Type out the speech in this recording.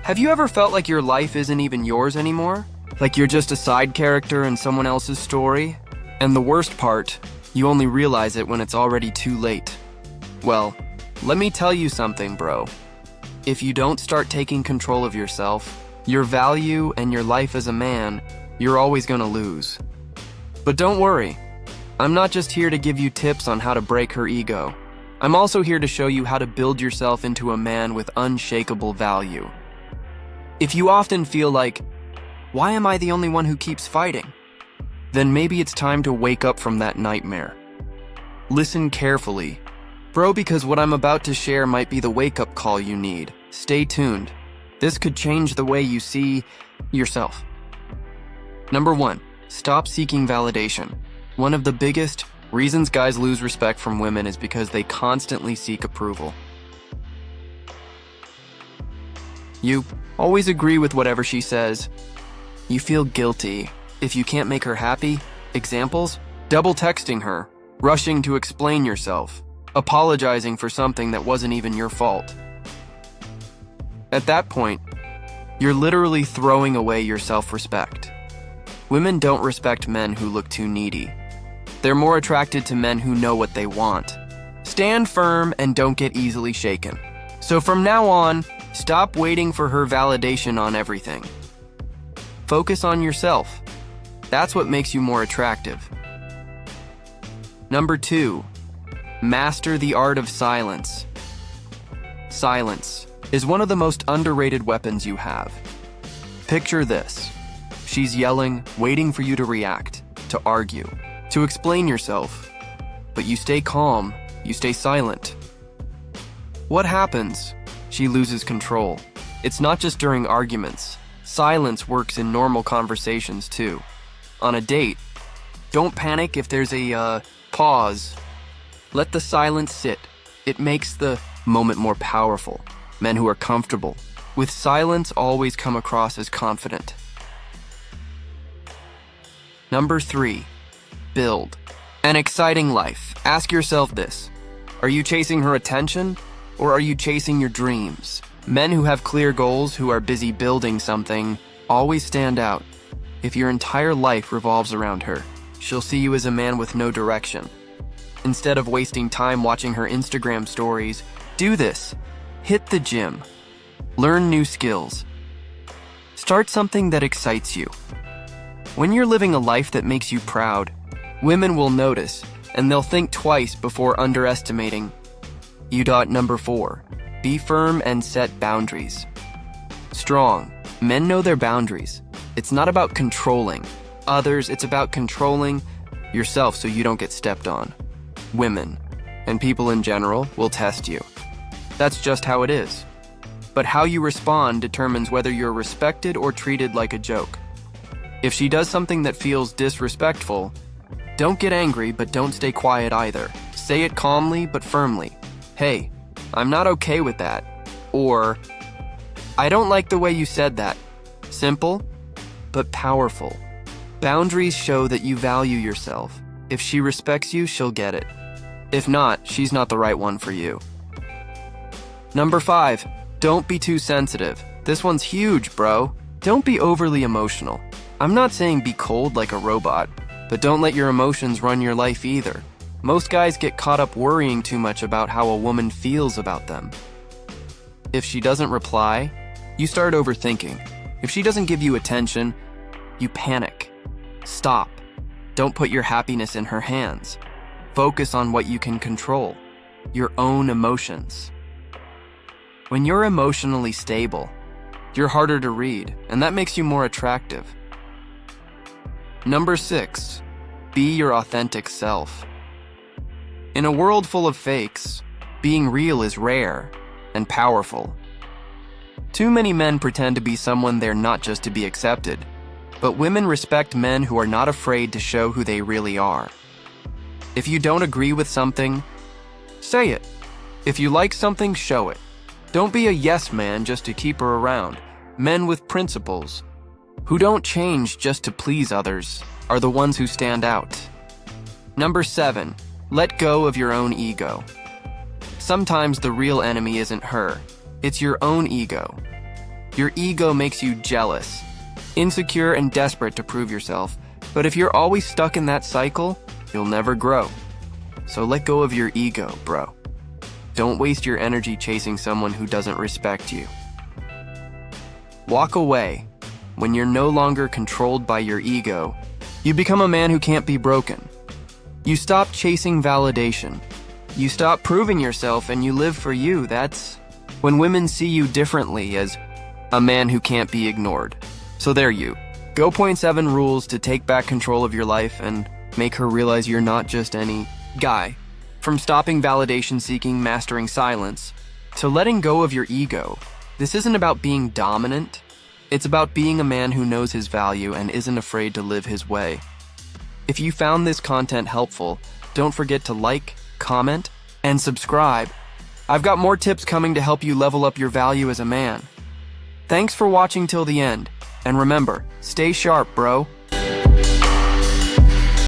Have you ever felt like your life isn't even yours anymore? Like you're just a side character in someone else's story? And the worst part, you only realize it when it's already too late. Well, let me tell you something, bro. If you don't start taking control of yourself, your value, and your life as a man, you're always gonna lose. But don't worry. I'm not just here to give you tips on how to break her ego. I'm also here to show you how to build yourself into a man with unshakable value. If you often feel like, why am I the only one who keeps fighting? Then maybe it's time to wake up from that nightmare. Listen carefully, bro, because what I'm about to share might be the wake-up call you need. Stay tuned. This could change the way you see yourself. Number 1, stop seeking validation. One of the biggest reasons guys lose respect from women is because they constantly seek approval. You always agree with whatever she says. You feel guilty if you can't make her happy. Examples? Double texting her, rushing to explain yourself, apologizing for something that wasn't even your fault. At that point, you're literally throwing away your self-respect. Women don't respect men who look too needy. They're more attracted to men who know what they want. Stand firm and don't get easily shaken. So from now on, stop waiting for her validation on everything. Focus on yourself. That's what makes you more attractive. Number 2, master the art of silence. Silence is one of the most underrated weapons you have. Picture this. She's yelling, waiting for you to react, to argue, to explain yourself. But you stay calm, you stay silent. What happens? She loses control. It's not just during arguments. Silence works in normal conversations too. On a date, don't panic if there's a pause. Let the silence sit. It makes the moment more powerful. Men who are comfortable with silence always come across as confident. Number 3, build an exciting life. Ask yourself this. Are you chasing her attention or are you chasing your dreams? Men who have clear goals, who are busy building something, always stand out. If your entire life revolves around her, she'll see you as a man with no direction. Instead of wasting time watching her Instagram stories, do this. Hit the gym. Learn new skills. Start something that excites you. When you're living a life that makes you proud, women will notice, and they'll think twice before underestimating you. Number 4, be firm and set boundaries. Strong men know their boundaries. It's not about controlling others, it's about controlling yourself so you don't get stepped on. Women, and people in general, will test you. That's just how it is. But how you respond determines whether you're respected or treated like a joke. If she does something that feels disrespectful, don't get angry, but don't stay quiet either. Say it calmly but firmly. Hey, I'm not okay with that. Or, I don't like the way you said that. Simple, but powerful. Boundaries show that you value yourself. If she respects you, she'll get it. If not, she's not the right one for you. Number 5, don't be too sensitive. This one's huge, bro. Don't be overly emotional. I'm not saying be cold like a robot, but don't let your emotions run your life either. Most guys get caught up worrying too much about how a woman feels about them. If she doesn't reply, you start overthinking. If she doesn't give you attention, you panic. Stop. Don't put your happiness in her hands. Focus on what you can control, your own emotions. When you're emotionally stable, you're harder to read, and that makes you more attractive. Number 6, be your authentic self. In a world full of fakes, being real is rare and powerful. Too many men pretend to be someone they're not just to be accepted, but women respect men who are not afraid to show who they really are. If you don't agree with something, say it. If you like something, show it. Don't be a yes man just to keep her around. Men with principles, who don't change just to please others, are the ones who stand out. Number 7, let go of your own ego. Sometimes the real enemy isn't her, it's your own ego. Your ego makes you jealous, insecure, and desperate to prove yourself. But if you're always stuck in that cycle, you'll never grow. So let go of your ego, bro. Don't waste your energy chasing someone who doesn't respect you. Walk away. When you're no longer controlled by your ego, you become a man who can't be broken. You stop chasing validation. You stop proving yourself and you live for you. That's when women see you differently, as a man who can't be ignored. So there you go. Point 7 rules to take back control of your life and make her realize you're not just any guy. From stopping validation seeking, mastering silence, to letting go of your ego. This isn't about being dominant. It's about being a man who knows his value and isn't afraid to live his way. If you found this content helpful, don't forget to like, comment, and subscribe. I've got more tips coming to help you level up your value as a man. Thanks for watching till the end, and remember, stay sharp, bro.